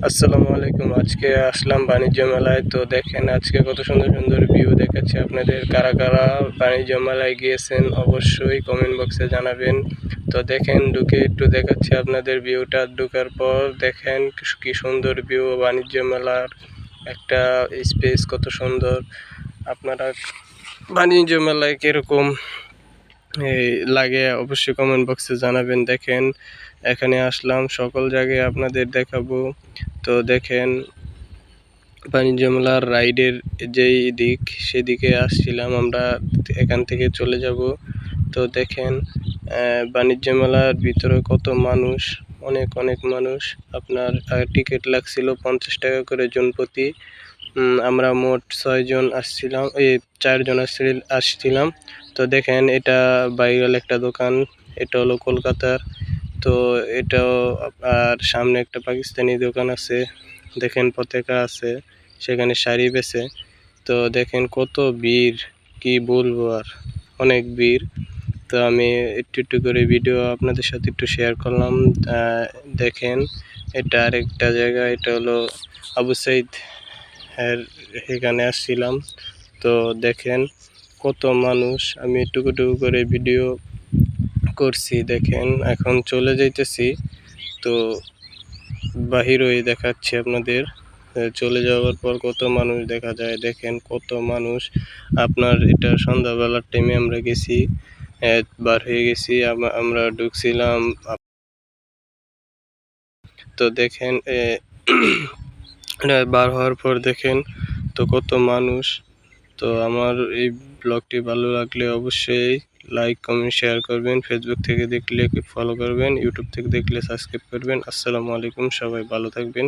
আসসালামু আলাইকুম। আজকে আসলাম বাণিজ্য মেলায়। তো দেখেন আজকে কত সুন্দর সুন্দর ভিউ দেখাচ্ছি আপনাদের। কারা কারা বাণিজ্য মেলায় গিয়েছেন অবশ্যই কমেন্ট বক্সে জানাবেন। তো দেখেন ঢুকে একটু দেখাচ্ছি আপনাদের ভিউটা। ঢুকার পর দেখেন কি সুন্দর ভিউ বাণিজ্য মেলার একটা স্পেস কত সুন্দর। আপনারা বাণিজ্য মেলায় কিরকম লাগে অবশ্যই কমেন্ট বক্সে জানাবেন। দেখেন এখানে আসলাম, সকল জায়গায় আপনাদের দেখাবো। তো দেখেন বাণিজ্য মেলার রাইডের যেই দিক সেদিকে আসছিলাম আমরা, এখান থেকে চলে যাব। তো দেখেন বাণিজ্য মেলার ভিতরে কত মানুষ, অনেক অনেক মানুষ। আপনার টিকিট লাগছিল 50 টাকা করে জন প্রতি। আমরা মোট 6 জন আসছিলাম, 4 জন আসছিলাম। তো দেখেন এটা ভাইরাল একটা দোকান, এটা হলো কলকাতার। তো এটাও আর সামনে একটা পাকিস্তানি দোকান আছে, দেখেন পতাকা আছে, সেখানে শাড়ি বেচে। তো দেখেন কত ভিড়, কি বলবো আর, অনেক ভিড়। তো আমি একটু একটু করে ভিডিও আপনাদের সাথে একটু শেয়ার করলাম। দেখেন এটা আরেকটা জায়গা, এটা হলো আবু সাইদ এর, এখানে আসছিলাম। তো দেখেন কত মানুষ, আমি টুকু টুকু করে ভিডিও করছি। দেখেন এখন চলে যাইতেছি, তো বাহির হয়ে দেখাচ্ছি আপনাদের। চলে যাওয়ার পর কত মানুষ দেখা যায়, দেখেন কত মানুষ। আপনার এটা সন্ধ্যাবেলার টাইমে আমরা গেছি, বার হয়ে গেছি, আমরা ঢুকছিলাম। তো দেখেন বার হওয়ার পর দেখেন তো কত মানুষ। তো আমার এই ব্লগটি ভালো লাগলে অবশ্যই লাইক কমেন্ট শেয়ার করবেন। ফেসবুক থেকে দেখলে ফলো করবেন, ইউটিউব থেকে দেখলে সাবস্ক্রাইব করবেন। আসসালামু আলাইকুম, সবাই ভালো থাকবেন।